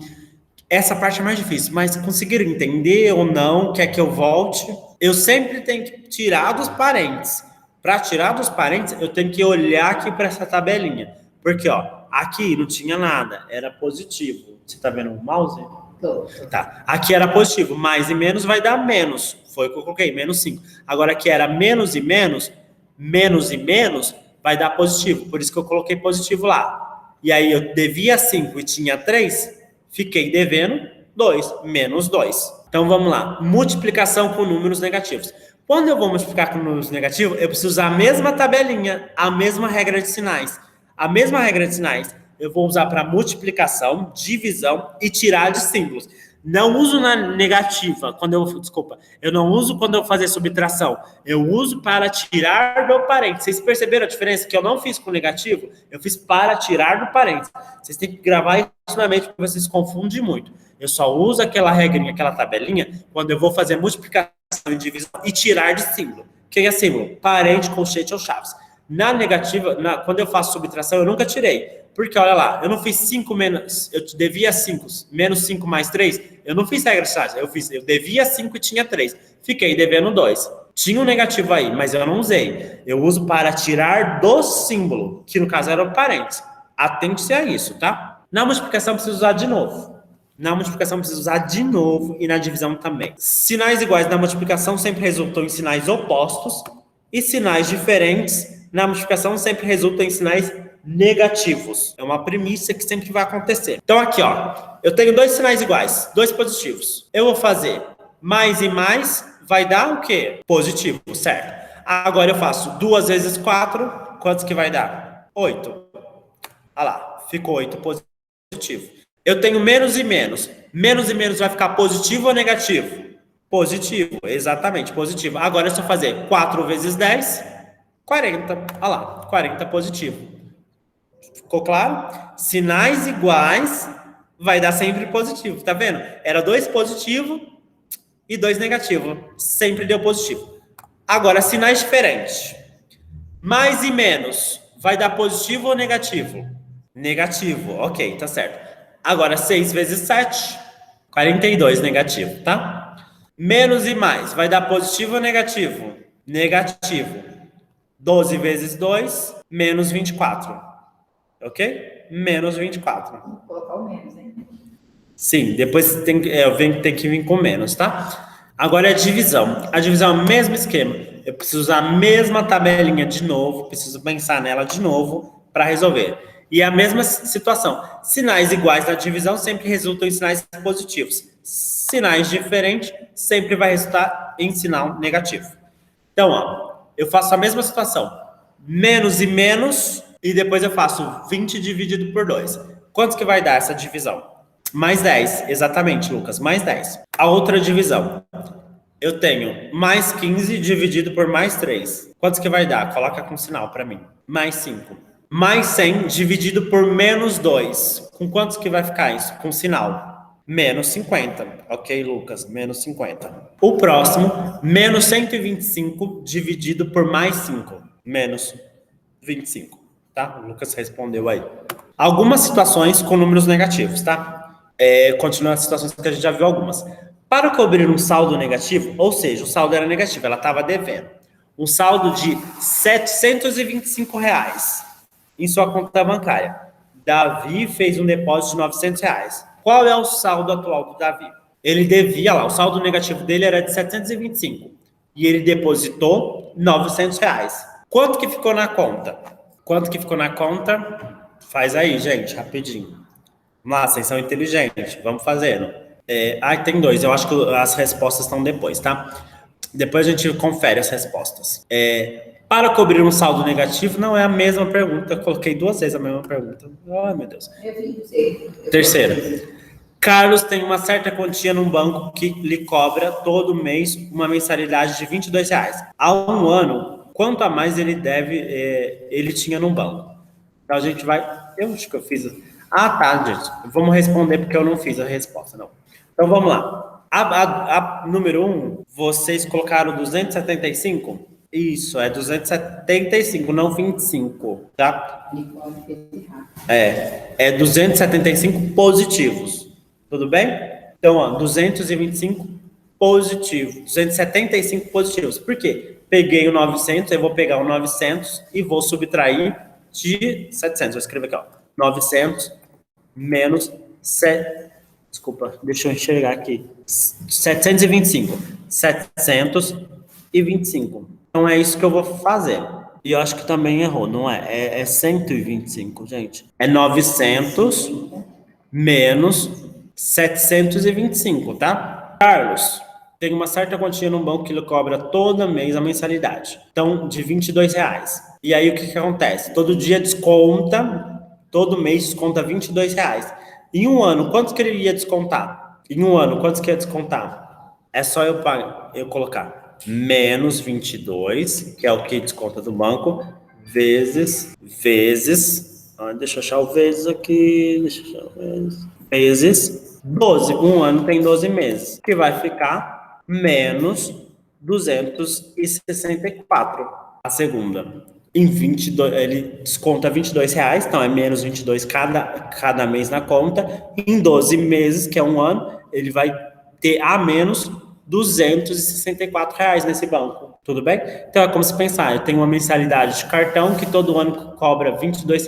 Speaker 1: essa parte é mais difícil, mas conseguiram entender ou não, quer que eu volte? Eu sempre tenho que tirar dos parênteses. Para tirar dos parênteses, eu tenho que olhar aqui para essa tabelinha. Porque, ó, aqui não tinha nada, era positivo. Você tá vendo o mouse? Tá. Aqui era positivo, mais e menos vai dar menos. Foi o que eu coloquei, menos 5. Agora aqui era menos e menos vai dar positivo. Por isso que eu coloquei positivo lá. E aí eu devia 5 e tinha 3, fiquei devendo 2, menos 2. Então vamos lá. Multiplicação com números negativos. Quando eu vou multiplicar com números negativos, eu preciso usar a mesma tabelinha, a mesma regra de sinais. A mesma regra de sinais eu vou usar para multiplicação, divisão e tirar de símbolos. Não uso na negativa, eu não uso quando eu fazer subtração. Eu uso para tirar do parênteses. Vocês perceberam a diferença? Que eu não fiz com negativo, eu fiz para tirar do parênteses. Vocês têm que gravar isso na mente, porque vocês se confundem muito. Eu só uso aquela regrinha, aquela tabelinha, quando eu vou fazer multiplicação e divisão e tirar de símbolo. O que é símbolo? Parente, colchete ou chaves. Na negativa, quando eu faço subtração, eu nunca tirei. Porque, olha lá, eu não fiz 5 menos... Eu devia 5, menos 5 mais 3. Eu não fiz regra de chaves. Eu devia 5 e tinha 3. Fiquei devendo 2. Tinha um negativo aí, mas eu não usei. Eu uso para tirar do símbolo, que no caso era o parênteses. Atente-se a isso, tá? Na multiplicação, preciso usar de novo. E na divisão também. Sinais iguais na multiplicação sempre resultam em sinais opostos. E sinais diferentes na multiplicação sempre resultam em sinais negativos. É uma premissa que sempre vai acontecer. Então aqui, ó, eu tenho 2 sinais iguais, 2 positivos. Eu vou fazer mais e mais, vai dar o quê? Positivo, certo? Agora eu faço 2 vezes 4, quantos que vai dar? 8. Olha lá, ficou 8 positivo. Eu tenho menos e menos. Menos e menos vai ficar positivo ou negativo? Positivo, exatamente, positivo. Agora é só fazer 4 vezes 10, 40. Olha lá, 40 positivo. Ficou claro? Sinais iguais vai dar sempre positivo, tá vendo? Era 2 positivo e 2 negativo. Sempre deu positivo. Agora, sinais diferentes. Mais e menos vai dar positivo ou negativo? Negativo, ok, tá certo. Agora, 6 vezes 7, 42 negativo, tá? Menos e mais vai dar positivo ou negativo? Negativo. 12 vezes 2, menos 24. Ok? Menos 24.
Speaker 2: Vou colocar o menos, hein?
Speaker 1: Sim, depois tem que vir com menos, tá? Agora é a divisão. A divisão é o mesmo esquema. Eu preciso usar a mesma tabelinha de novo, preciso pensar nela de novo para resolver. E é a mesma situação. Sinais iguais na divisão sempre resultam em sinais positivos. Sinais diferentes sempre vai resultar em sinal negativo. Então, ó, eu faço a mesma situação. Menos e menos... E depois eu faço 20 dividido por 2. Quanto que vai dar essa divisão? Mais 10. Exatamente, Lucas. Mais 10. A outra divisão. Eu tenho mais 15 dividido por mais 3. Quantos que vai dar? Coloca com sinal para mim. Mais 5. Mais 100 dividido por menos 2. Com quantos que vai ficar isso? Com sinal. Menos 50. Ok, Lucas? Menos 50. O próximo, menos 125 dividido por mais 5. Menos 25. Tá? O Lucas respondeu aí. Algumas situações com números negativos, tá? Continuando as situações que a gente já viu algumas. Para cobrir um saldo negativo, ou seja, o saldo era negativo, ela estava devendo. Um saldo de R$ 725 em sua conta bancária. Davi fez um depósito de R$ 900. Qual é o saldo atual do Davi? Ele devia lá, o saldo negativo dele era de 725. E ele depositou R$ 900. Quanto que ficou na conta? Quanto que ficou na conta? Faz aí, gente, rapidinho. Vamos lá, vocês são inteligentes, vamos fazendo. Tem dois, eu acho que as respostas estão depois, tá? Depois a gente confere as respostas. Para cobrir um saldo negativo, não é a mesma pergunta. Eu coloquei 2 vezes a mesma pergunta. Ai, meu Deus. Terceira. Carlos tem uma certa quantia num banco que lhe cobra todo mês uma mensalidade de R$ 22. Há um ano, quanto a mais ele tinha num banco? Então a gente vai... Eu acho que eu fiz... tá, gente. Vamos responder porque eu não fiz a resposta, não. Então vamos lá. A número 1, vocês colocaram 275? Isso, é 275, não 25, tá? É 275 positivos. Tudo bem? Então, ó, 225 positivo, 275 positivos. Por quê? Peguei o 900, eu vou pegar o 900 e vou subtrair de 700. Vou escrever aqui, ó. 900 menos 7... Desculpa, deixa eu enxergar aqui. 725. 725. Então, é isso que eu vou fazer. E eu acho que também errou, não é? É 125, gente. É 900 menos 725, tá? Carlos tem uma certa quantia num banco que ele cobra todo mês a mensalidade. Então, de R$ 22. E aí, o que acontece? Todo dia desconta, todo mês desconta R$ 22. Em um ano, quanto que ele ia descontar? Em um ano, quanto que ia descontar? É só eu colocar menos 22, que é o que desconta do banco, vezes... deixa eu achar o vezes aqui, vezes 12. Um ano tem 12 meses, que vai ficar menos 264. A segunda, em 22, ele desconta R$ 22, então é menos 22 cada mês na conta. Em 12 meses, que é um ano, ele vai ter a menos R$ 264 nesse banco. Tudo bem? Então é como se pensar, eu tenho uma mensalidade de cartão que todo ano cobra R$ 22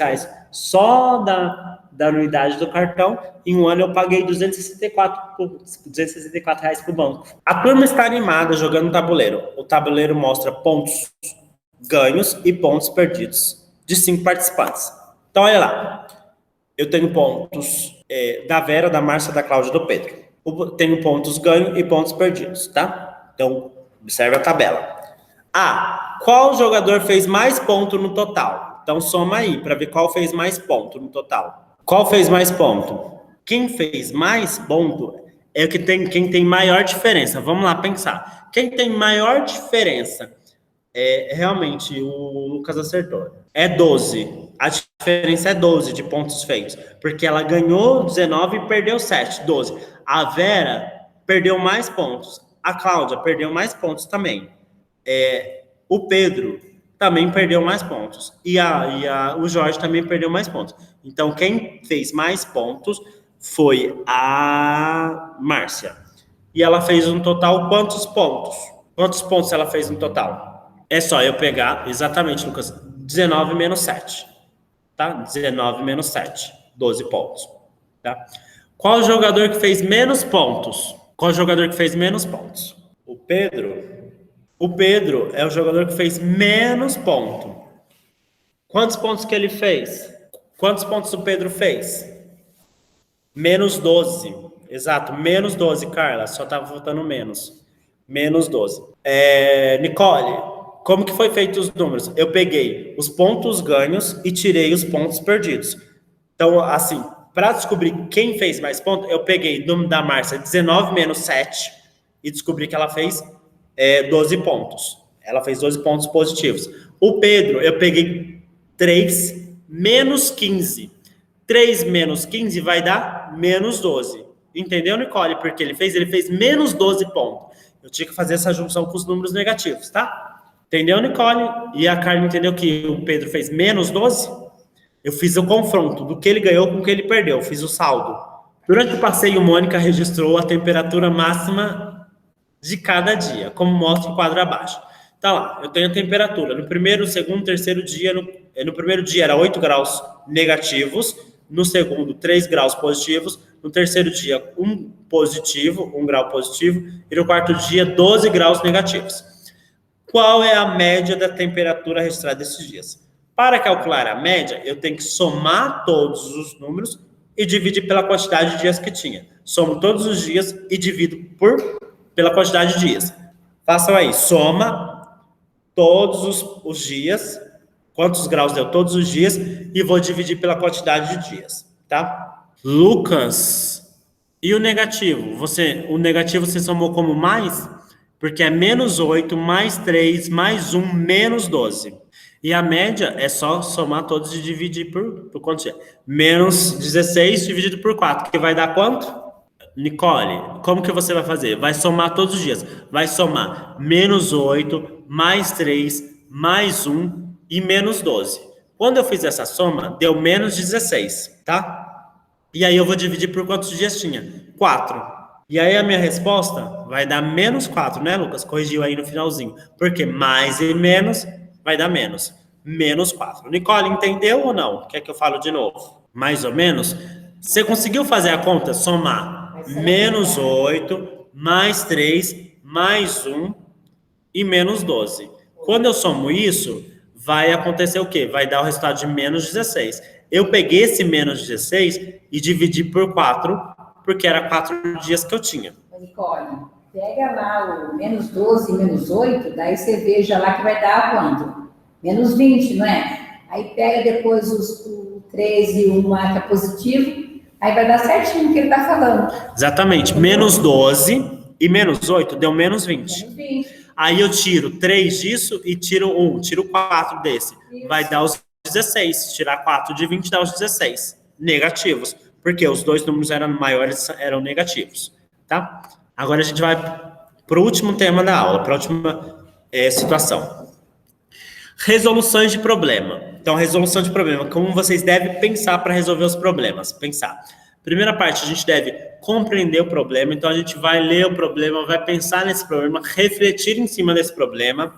Speaker 1: só da anuidade do cartão. Em um ano eu paguei R$ 264 para o banco. A turma está animada jogando tabuleiro. O tabuleiro mostra pontos ganhos e pontos perdidos de 5 participantes. Então, olha lá. Eu tenho pontos da Vera, da Márcia, da Cláudia e do Pedro. Tenho pontos ganhos e pontos perdidos, tá? Então, observe a tabela. Qual jogador fez mais ponto no total? Então, soma aí para ver qual fez mais ponto no total. Qual fez mais ponto? Quem fez mais ponto é quem tem maior diferença. Vamos lá pensar. Quem tem maior diferença? Realmente, o Lucas acertou. É 12. A diferença é 12 de pontos feitos. Porque ela ganhou 19 e perdeu 7. 12. A Vera perdeu mais pontos. A Cláudia perdeu mais pontos também. O Pedro também perdeu mais pontos. E o Jorge também perdeu mais pontos. Então, quem fez mais pontos foi a Márcia. E ela fez um total quantos pontos? Quantos pontos ela fez no total? É só eu pegar, exatamente, Lucas, 19 menos 7. Tá? 19 menos 7. 12 pontos. Tá? Qual jogador que fez menos pontos? Qual jogador que fez menos pontos? O Pedro. O Pedro é o jogador que fez menos ponto. Quantos pontos que ele fez? Quantos pontos o Pedro fez? Menos 12. Exato, menos 12, Carla. Só estava faltando menos. Menos 12. Nicole, como que foi feito os números? Eu peguei os pontos ganhos e tirei os pontos perdidos. Então, assim, para descobrir quem fez mais pontos, eu peguei o número da Márcia, 19 menos 7, e descobri que ela fez 12 pontos. Ela fez 12 pontos positivos. O Pedro, eu peguei 3 menos 15. 3 menos 15 vai dar menos 12. Entendeu, Nicole? Porque ele fez menos 12 pontos. Eu tinha que fazer essa junção com os números negativos, tá? Entendeu, Nicole? E a Carmen entendeu que o Pedro fez menos 12? Eu fiz o confronto do que ele ganhou com o que ele perdeu. Fiz o saldo. Durante o passeio, Mônica registrou a temperatura máxima de cada dia, como mostra o quadro abaixo. Tá lá, eu tenho a temperatura. No primeiro, segundo, terceiro dia, no primeiro dia era 8 graus negativos, no segundo 3 graus positivos, no terceiro dia 1 positivo, 1 grau positivo, e no quarto dia 12 graus negativos. Qual é a média da temperatura registrada desses dias? Para calcular a média, eu tenho que somar todos os números e dividir pela quantidade de dias que tinha. Somo todos os dias e divido pela quantidade de dias. Façam aí, soma todos os dias, quantos graus deu todos os dias, e vou dividir pela quantidade de dias, tá? Lucas, e o negativo? O negativo você somou como mais? Porque é menos 8, mais 3, mais 1, menos 12. E a média é só somar todos e dividir por quanto é? Menos 16 dividido por 4, que vai dar quanto? Nicole, como que você vai fazer? Vai somar todos os dias. Vai somar menos 8, mais 3, mais 1 e menos 12. Quando eu fiz essa soma, deu menos 16, tá? E aí eu vou dividir por quantos dias tinha? 4. E aí a minha resposta vai dar menos 4, né, Lucas? Corrigiu aí no finalzinho. Porque mais e menos vai dar menos. Menos 4. Nicole, entendeu ou não? Quer que eu fale de novo? Mais ou menos? Você conseguiu fazer a conta? Somar menos 8, mais 3, mais 1 e menos 12. Quando eu somo isso, vai acontecer o quê? Vai dar o resultado de menos 16. Eu peguei esse menos 16 e dividi por 4, porque era 4 dias que eu tinha.
Speaker 2: Nicole, pega lá o menos 12 e menos 8, daí você veja lá que vai dar quanto? Menos 20, não é? Aí pega depois o 3 e 1 lá que é positivo, aí vai dar certinho o que ele está falando.
Speaker 1: Exatamente, menos 12 e menos 8 deu menos 20.
Speaker 2: Menos 20.
Speaker 1: Aí eu tiro 3 disso e tiro 1, tiro 4 desse.
Speaker 2: Isso.
Speaker 1: Vai dar os 16. Tirar 4 de 20 dá os 16. Negativos. Porque os dois números eram maiores, eram negativos. Tá? Agora a gente vai para o último tema da aula, para a última situação. Resoluções de problema. Então, resolução de problema. Como vocês devem pensar para resolver os problemas? Pensar. Primeira parte, a gente deve compreender o problema. Então, a gente vai ler o problema, vai pensar nesse problema, refletir em cima desse problema,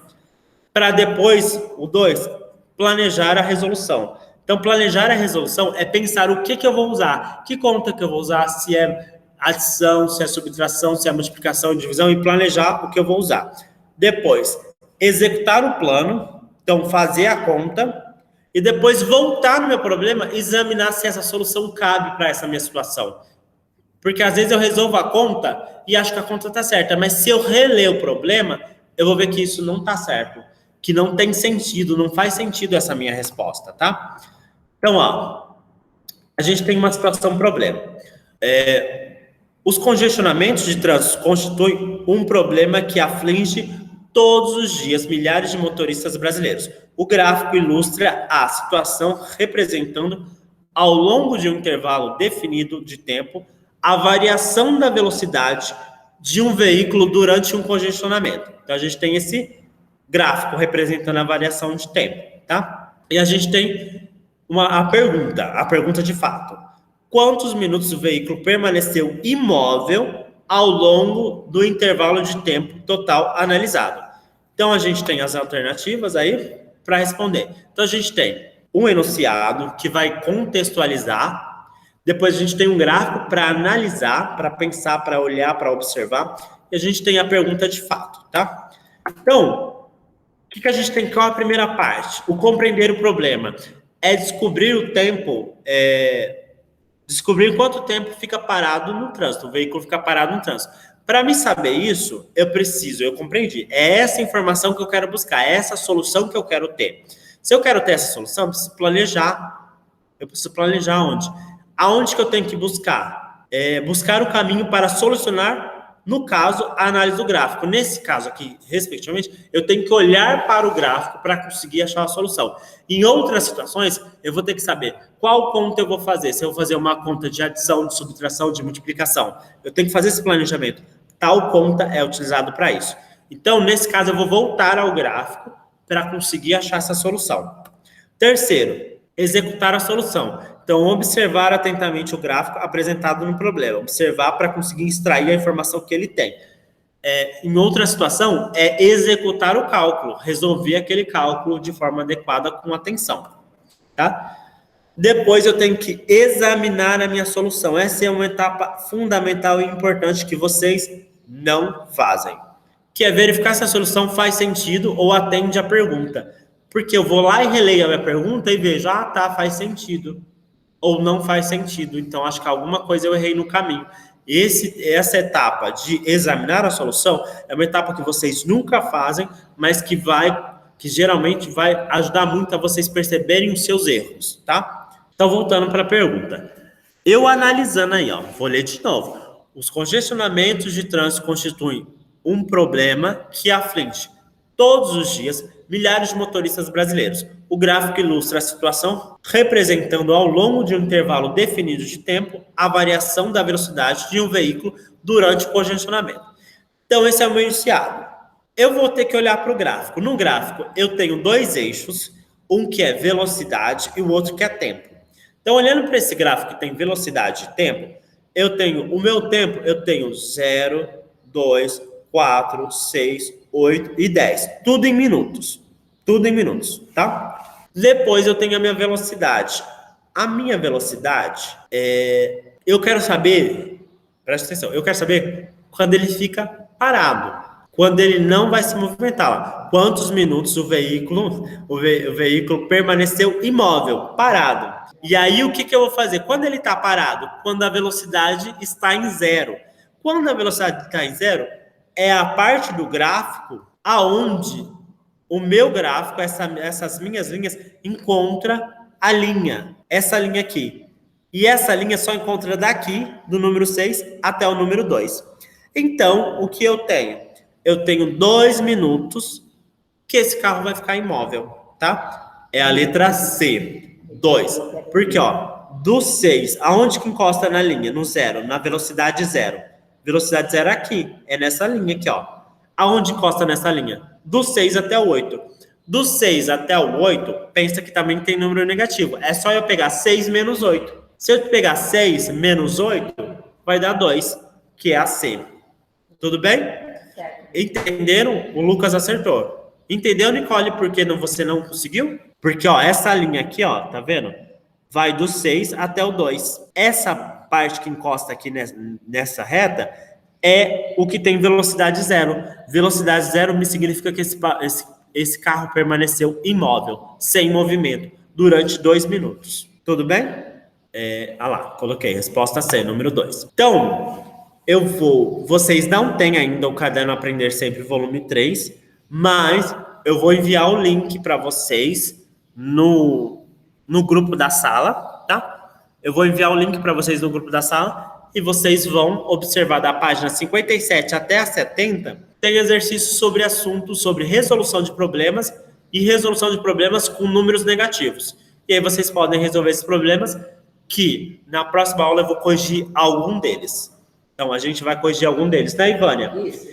Speaker 1: para depois, o 2, planejar a resolução. Então, planejar a resolução é pensar o que eu vou usar, que conta que eu vou usar, se é adição, se é subtração, se é multiplicação, divisão, e planejar o que eu vou usar. Depois, executar o plano, então fazer a conta, e depois voltar no meu problema, examinar se essa solução cabe para essa minha situação. Porque às vezes eu resolvo a conta e acho que a conta está certa, mas se eu reler o problema, eu vou ver que isso não está certo, que não tem sentido, não faz sentido essa minha resposta, tá? Então, ó, a gente tem uma situação problema. Os congestionamentos de trânsito constituem um problema que aflige todos os dias milhares de motoristas brasileiros. O gráfico ilustra a situação representando, ao longo de um intervalo definido de tempo, a variação da velocidade de um veículo durante um congestionamento. Então, a gente tem esse gráfico representando a variação de tempo, tá? E a gente tem a pergunta de fato. Quantos minutos o veículo permaneceu imóvel ao longo do intervalo de tempo total analisado? Então, a gente tem as alternativas aí para responder. Então, a gente tem um enunciado que vai contextualizar, depois a gente tem um gráfico para analisar, para pensar, para olhar, para observar, e a gente tem a pergunta de fato, tá? Então, o que a gente tem? Qual é a primeira parte? O compreender o problema. É descobrir o tempo, descobrir quanto tempo fica parado no trânsito, o veículo fica parado no trânsito. Para me saber isso, eu compreendi. É essa informação que eu quero buscar, é essa solução que eu quero ter. Se eu quero ter essa solução, eu preciso planejar. Eu preciso planejar onde? Aonde que eu tenho que buscar? Buscar o caminho para solucionar, no caso, a análise do gráfico. Nesse caso aqui, respectivamente, eu tenho que olhar para o gráfico para conseguir achar a solução. Em outras situações, eu vou ter que saber qual conta eu vou fazer. Se eu vou fazer uma conta de adição, de subtração, de multiplicação, eu tenho que fazer esse planejamento. Tal conta é utilizado para isso. Então, nesse caso, eu vou voltar ao gráfico para conseguir achar essa solução. Terceiro, executar a solução. Então, observar atentamente o gráfico apresentado no problema. Observar para conseguir extrair a informação que ele tem. Em outra situação, é executar o cálculo. Resolver aquele cálculo de forma adequada com atenção. Tá? Depois eu tenho que examinar a minha solução. Essa é uma etapa fundamental e importante que vocês não fazem, que é verificar se a solução faz sentido ou atende a pergunta. Porque eu vou lá e releio a minha pergunta e vejo, tá, faz sentido. Ou não faz sentido. Então, acho que alguma coisa eu errei no caminho. Essa etapa de examinar a solução é uma etapa que vocês nunca fazem, mas que geralmente vai ajudar muito a vocês perceberem os seus erros, tá? Então, voltando para a pergunta. Eu analisando aí, vou ler de novo. Os congestionamentos de trânsito constituem um problema que aflige todos os dias milhares de motoristas brasileiros. O gráfico ilustra a situação representando ao longo de um intervalo definido de tempo a variação da velocidade de um veículo durante o congestionamento. Então, esse é o meu enunciado. Eu vou ter que olhar para o gráfico. No gráfico, eu tenho dois eixos, um que é velocidade e o outro que é tempo. Então, olhando para esse gráfico que tem velocidade e tempo, eu tenho o meu tempo, eu tenho 0, 2, 4, 6, 8 e 10. Tudo em minutos. Tudo em minutos, tá? Depois eu tenho a minha velocidade. A minha velocidade, eu quero saber, presta atenção, eu quero saber quando ele fica parado. Quando ele não vai se movimentar lá. Quantos minutos o veículo permaneceu imóvel, parado. E aí, o que eu vou fazer? Quando ele está parado? Quando a velocidade está em 0. Quando a velocidade está em 0, é a parte do gráfico aonde o meu gráfico, essas minhas linhas, encontra a linha. Essa linha aqui. E essa linha só encontra daqui, do número 6 até o número 2. Então, o que eu tenho? Eu tenho 2 minutos que esse carro vai ficar imóvel, tá? É a letra C. 2. Porque, do 6, aonde que encosta na linha? No 0, na velocidade 0. Velocidade 0 aqui, é nessa linha aqui, Aonde encosta nessa linha? Do 6 até o 8. Do 6 até o 8, pensa que também tem número negativo. É só eu pegar 6 menos 8. Se eu pegar 6 menos 8, vai dar 2, que é a C. Tudo bem? Entenderam? O Lucas acertou. Entendeu, Nicole, por que você não conseguiu? Porque, essa linha aqui, tá vendo? Vai do 6 até o 2. Essa parte que encosta aqui nessa reta é o que tem velocidade 0. Velocidade 0 me significa que esse carro permaneceu imóvel, sem movimento, durante 2 minutos. Tudo bem? Lá, coloquei. Resposta C, número 2. Então, vocês não têm ainda o caderno Aprender Sempre, volume 3, mas eu vou enviar o link para vocês no grupo da sala, tá? Eu vou enviar o link para vocês no grupo da sala e vocês vão observar da página 57 até a 70, tem exercícios sobre assuntos sobre resolução de problemas e resolução de problemas com números negativos. E aí vocês podem resolver esses problemas que na próxima aula eu vou corrigir algum deles. Então, a gente vai corrigir algum deles, né, Ivânia? Isso.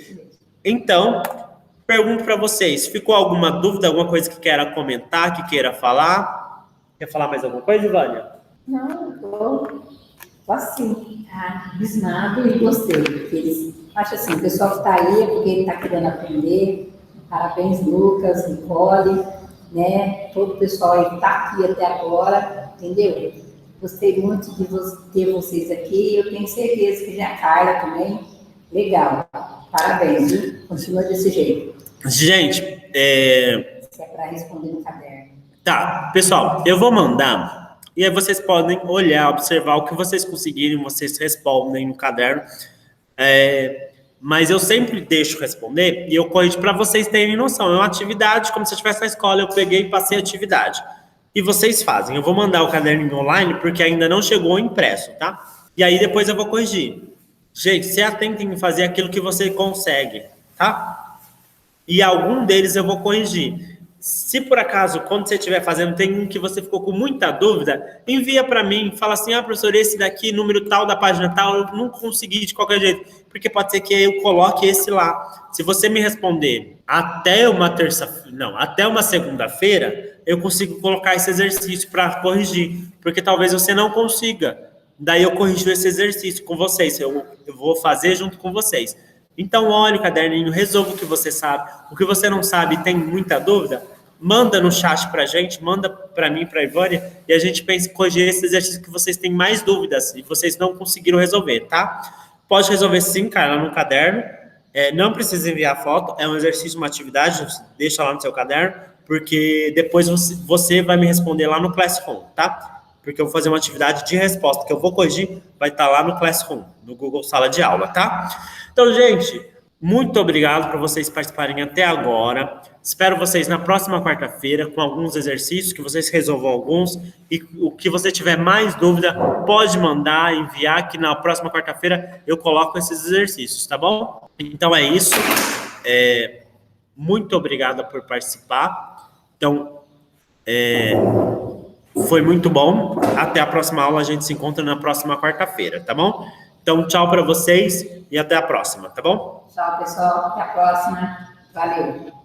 Speaker 1: Então, pergunto para vocês, ficou alguma dúvida, alguma coisa que queira comentar, que queira falar? Quer falar mais alguma coisa, Ivânia?
Speaker 2: Não, estou assim, abismado e gostei. Porque acho assim, o pessoal que está aí é porque ele está querendo aprender. Parabéns, Lucas, Nicole, né? Todo o pessoal aí que está aqui até agora, entendeu? Gostei muito de ter vocês aqui. Eu tenho certeza que a Carla também. Legal. Parabéns, viu? Continua desse jeito.
Speaker 1: Gente,
Speaker 2: Se é para responder no caderno.
Speaker 1: Tá, pessoal, eu vou mandar. E aí vocês podem olhar, observar o que vocês conseguirem, vocês respondem no caderno. Mas eu sempre deixo responder e eu corrijo para vocês terem noção. É uma atividade, como se eu estivesse na escola, eu peguei e passei a atividade. E vocês fazem. Eu vou mandar o caderno online porque ainda não chegou impresso, tá? E aí depois eu vou corrigir. Gente, se atentem em fazer aquilo que você consegue, tá? E algum deles eu vou corrigir. Se por acaso, quando você estiver fazendo, tem um que você ficou com muita dúvida, envia para mim, fala assim, professor, esse daqui, número tal, da página tal, eu não consegui de qualquer jeito, porque pode ser que eu coloque esse lá. Se você me responder até uma segunda-feira, eu consigo colocar esse exercício para corrigir, porque talvez você não consiga. Daí eu corrijo esse exercício com vocês, eu vou fazer junto com vocês. Então, olhe o caderninho, resolva o que você sabe. O que você não sabe, tem muita dúvida, manda no chat pra gente, manda pra mim, pra Ivânia, e a gente pensa em corrigir esse exercício que vocês têm mais dúvidas e vocês não conseguiram resolver, tá? Pode resolver sim, cara, no caderno. Não precisa enviar foto, é um exercício, uma atividade, deixa lá no seu caderno, porque depois você vai me responder lá no Classroom, tá? Porque eu vou fazer uma atividade de resposta que eu vou corrigir, vai estar lá no Classroom, no Google Sala de Aula, tá? Então, gente, muito obrigado por vocês participarem até agora. Espero vocês na próxima quarta-feira com alguns exercícios, que vocês resolvam alguns. E o que você tiver mais dúvida, pode mandar, enviar, que na próxima quarta-feira eu coloco esses exercícios, tá bom? Então é isso. Muito obrigado por participar. Então, foi muito bom. Até a próxima aula, a gente se encontra na próxima quarta-feira, tá bom? Então, tchau para vocês e até a próxima, tá bom?
Speaker 2: Tchau, pessoal. Até a próxima. Valeu.